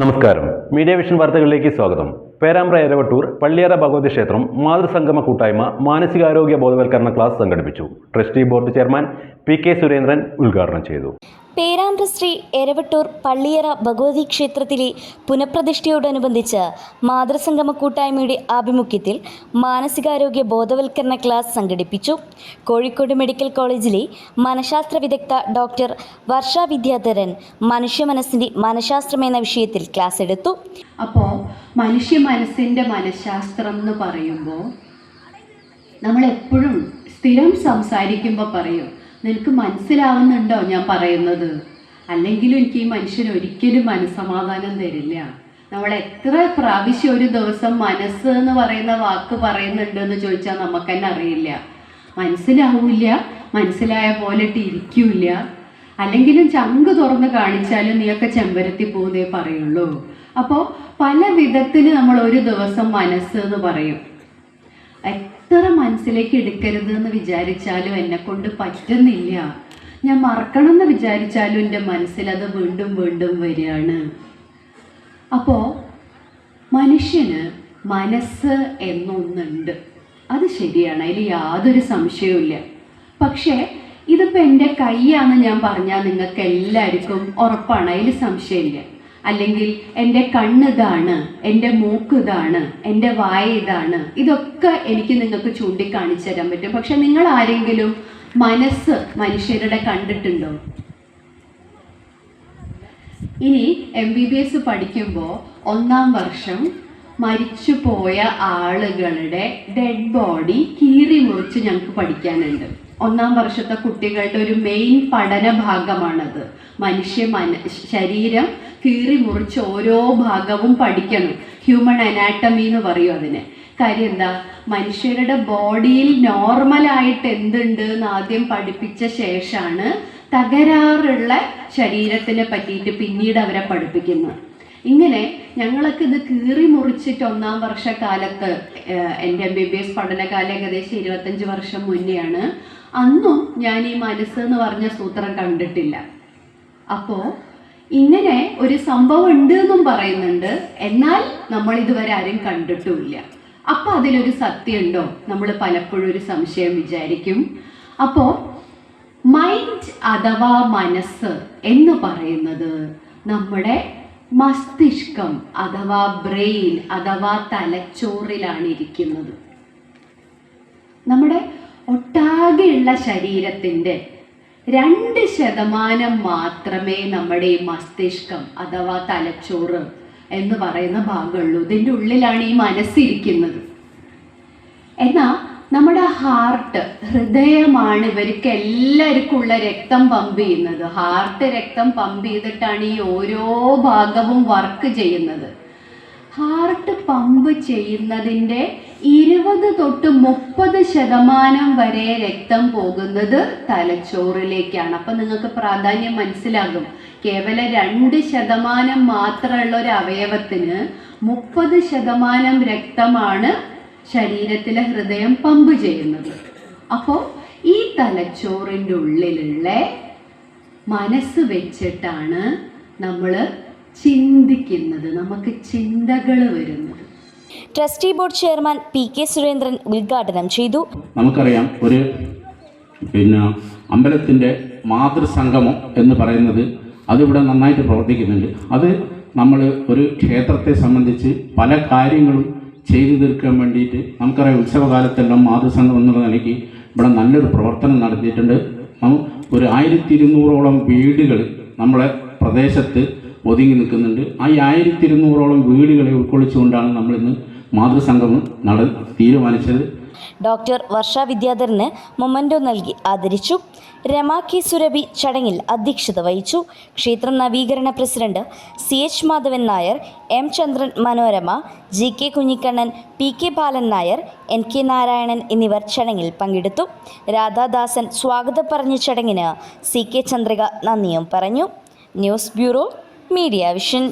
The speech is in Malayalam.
നമസ്കാരം, മീഡിയ വിഷൻ വാർത്തകളിലേക്ക് സ്വാഗതം. പേരാമ്പ്ര എരവട്ടൂർ പള്ളിയറ ഭഗവതി ക്ഷേത്രം മാതൃസംഗമ കൂട്ടായ്മ മാനസികാരോഗ്യ ബോധവൽക്കരണ ക്ലാസ് സംഘടിപ്പിച്ചു. Trustee board chairman P K. Surendran ഉദ്ഘാടനം ചെയ്തു. പേരാമ്പ്ര ശ്രീ എരവട്ടൂർ പള്ളിയറ ഭഗവതി ക്ഷേത്രത്തിലെ പുനഃപ്രതിഷ്ഠയോടനുബന്ധിച്ച് മാതൃസംഗമ കൂട്ടായ്മയുടെ ആഭിമുഖ്യത്തിൽ മാനസികാരോഗ്യ ബോധവൽക്കരണ ക്ലാസ് സംഘടിപ്പിച്ചു. കോഴിക്കോട് മെഡിക്കൽ കോളേജിലെ മനഃശാസ്ത്ര വിദഗ്ധ ഡോക്ടർ വർഷ വിദ്യാധരൻ മനുഷ്യ മനസ്സിൻ്റെ മനഃശാസ്ത്രം എന്ന വിഷയത്തിൽ ക്ലാസ് എടുത്തു. അപ്പോൾ മനുഷ്യ മനസ്സിൻ്റെ മനഃശാസ്ത്രം എന്ന് പറയുമ്പോൾ നമ്മളെപ്പോഴും സ്ഥിരം സംസാരിക്കുമ്പോൾ പറയും, നിനക്ക് മനസ്സിലാവുന്നുണ്ടോ ഞാൻ പറയുന്നത്? അല്ലെങ്കിലും എനിക്ക് ഈ മനുഷ്യൻ ഒരിക്കലും മനസ്സമാധാനം തരില്ല. നമ്മൾ എത്ര പ്രാവശ്യം ഒരു ദിവസം മനസ്സ് എന്ന് പറയുന്ന വാക്ക് പറയുന്നുണ്ട് എന്ന് ചോദിച്ചാൽ നമുക്ക് തന്നെ അറിയില്ല. മനസ്സിലാവില്ല, മനസ്സിലായ പോലെ ഇരിക്കില്ല. അല്ലെങ്കിലും ചങ്ക് തുറന്ന് കാണിച്ചാലും നീയൊക്കെ ചെമ്പരത്തി പോകുന്നേ പറയുള്ളൂ. അപ്പോൾ പല വിധത്തിൽ നമ്മൾ ഒരു ദിവസം മനസ്സ് എന്ന് പറയും. എത്ര മനസ്സിലേക്ക് എടുക്കരുത് എന്ന് വിചാരിച്ചാലും എന്നെ കൊണ്ട് പറ്റുന്നില്ല. ഞാൻ മറക്കണം എന്ന് വിചാരിച്ചാലും എൻ്റെ മനസ്സിൽ അത് വീണ്ടും വീണ്ടും വരികയാണ്. അപ്പോൾ മനുഷ്യന് മനസ്സ് എന്നൊന്നുണ്ട്, അത് ശരിയാണ്, അതിൽ യാതൊരു സംശയവുമില്ല. പക്ഷേ ഇതിപ്പോൾ എൻ്റെ കൈയാണെന്ന് ഞാൻ പറഞ്ഞാൽ നിങ്ങൾക്ക് എല്ലാവർക്കും ഉറപ്പാണ്, അതിൽ സംശയമില്ല. അല്ലെങ്കിൽ എൻ്റെ കണ്ണിതാണ്, എൻ്റെ മൂക്ക് ഇതാണ്, എൻ്റെ വായ ഇതാണ്, ഇതൊക്കെ എനിക്ക് നിങ്ങൾക്ക് ചൂണ്ടിക്കാണിച്ചു തരാൻ പറ്റും. പക്ഷെ നിങ്ങൾ ആരെങ്കിലും മനസ്സ് മനുഷ്യരുടെ കണ്ടിട്ടുണ്ടോ? ഇനി MBBS പഠിക്കുമ്പോൾ 1-ാം വർഷം മരിച്ചുപോയ ആളുകളുടെ ഡെഡ് ബോഡി കീറി മുറിച്ച് ഞങ്ങൾക്ക് പഠിക്കാനുണ്ട്. 1-ാം വർഷത്തെ കുട്ടികളുടെ ഒരു മെയിൻ പഠന ഭാഗമാണത്. ശരീരം കീറി മുറിച്ച് ഓരോ ഭാഗവും പഠിക്കണം. ഹ്യൂമൻ അനാട്ടമി എന്ന് പറയും അതിന്. കാര്യം എന്താ, മനുഷ്യരുടെ ബോഡിയിൽ നോർമലായിട്ട് എന്തുണ്ട് എന്ന് ആദ്യം പഠിപ്പിച്ച ശേഷമാണ് തകരാറുള്ള ശരീരത്തിനെ പറ്റിയിട്ട് പിന്നീട് അവരെ പഠിപ്പിക്കുന്നത്. ഇങ്ങനെ ഞങ്ങളൊക്കെ ഇത് കീറി മുറിച്ചിട്ട് 1-ാം വർഷക്കാലത്ത്, എൻ്റെ MBBS പഠനകാലം ഏകദേശം 25 വർഷം മുന്നെയാണ്. അന്നും ഞാൻ ഈ മനസ്സ് എന്ന് പറഞ്ഞ സൂത്രം കണ്ടിട്ടില്ല. അപ്പോൾ ഇങ്ങനെ ഒരു സംഭവം ഉണ്ട് എന്നും പറയുന്നുണ്ട്, എന്നാൽ നമ്മൾ ഇതുവരെ ആരും കണ്ടിട്ടുമില്ല. അപ്പോൾ അതിലൊരു സത്യമുണ്ടോ നമ്മൾ പലപ്പോഴും ഒരു സംശയം വിചാരിക്കും. അപ്പോൾ മൈൻഡ് അഥവാ മനസ്സ് എന്ന് പറയുന്നത് നമ്മുടെ മസ്തിഷ്കം അഥവാ ബ്രെയിൻ അഥവാ തലച്ചോറിലാണ് ഇരിക്കുന്നത്. നമ്മുടെ ഒട്ടാകെയുള്ള ശരീരത്തിൻ്റെ 2% മാത്രമേ നമ്മുടെ ഈ മസ്തിഷ്കം അഥവാ തലച്ചോറ് എന്ന് പറയുന്ന ഭാഗമുള്ളൂ. ഇതിൻ്റെ ഉള്ളിലാണ് ഈ മനസ്സിരിക്കുന്നത്. എന്നാൽ നമ്മുടെ ഹാർട്ട്, ഹൃദയമാണ് ഇവർക്ക് എല്ലാവർക്കും ഉള്ള രക്തം പമ്പ് ചെയ്യുന്നത്. ഹാർട്ട് രക്തം പമ്പ് ചെയ്തിട്ടാണ് ഈ ഓരോ ഭാഗവും വർക്ക് ചെയ്യുന്നത്. ഹാർട്ട് പമ്പ് ചെയ്യുന്നതിൻ്റെ 20 തൊട്ട് 30% വരെ രക്തം പോകുന്നത് തലച്ചോറിലേക്കാണ്. അപ്പം നിങ്ങൾക്ക് പ്രാധാന്യം മനസ്സിലാകും. കേവലം 2% മാത്രമുള്ള ഒരു അവയവത്തിന് 30% രക്തമാണ് ശരീരത്തിലെ ഹൃദയം പമ്പ് ചെയ്യുന്നത്. അപ്പോൾ ഈ തലച്ചോറിൻ്റെ ഉള്ളിലുള്ള മനസ്സ് വെച്ചിട്ടാണ് നമ്മൾ ചിന്തിക്കുന്നത്, നമുക്ക് ചിന്തകൾ വരുന്നത്. Trustee board chairman P K. Surendran ഉദ്ഘാടനം ചെയ്തു. നമുക്കറിയാം, ഒരു അമ്പലത്തിൻ്റെ മാതൃസംഗമം എന്ന് പറയുന്നത് അതിവിടെ നന്നായിട്ട് പ്രവർത്തിക്കുന്നുണ്ട്. അത് നമ്മൾ ഒരു ക്ഷേത്രത്തെ സംബന്ധിച്ച് പല കാര്യങ്ങളും ചെയ്തു തീർക്കാൻ വേണ്ടിയിട്ട് നമുക്കറിയാം, ഉത്സവകാലത്തെല്ലാം മാതൃസംഘം എന്നുള്ള നിലയ്ക്ക് ഇവിടെ നല്ലൊരു പ്രവർത്തനം നടത്തിയിട്ടുണ്ട്. ഒരു 1200ഓളം വീടുകൾ നമ്മളെ പ്രദേശത്ത് ഒതുങ്ങി നിൽക്കുന്നുണ്ട്. ആ 1200ഓളം വീടുകളെ ഉൾക്കൊള്ളിച്ചുകൊണ്ടാണ് നമ്മളിന്ന് മാതൃസംഗമം തീരുമാനിച്ചത്. ഡോക്ടർ വർഷ വിദ്യാധരന് മൊമൻറ്റോ നൽകി ആദരിച്ചു. രമ കെ സുരഭി ചടങ്ങിൽ അധ്യക്ഷത വഹിച്ചു. ക്ഷേത്രം നവീകരണ president CH Madhavan Nair, M ചന്ദ്രൻ മനോരമ, GK കുഞ്ഞിക്കണ്ണൻ, PK ബാലൻ നായർ, NK നാരായണൻ എന്നിവർ ചടങ്ങിൽ പങ്കെടുത്തു. രാധാദാസൻ സ്വാഗതം പറഞ്ഞ ചടങ്ങിന് CK ചന്ദ്രിക നന്ദിയും പറഞ്ഞു. News bureau, media vision.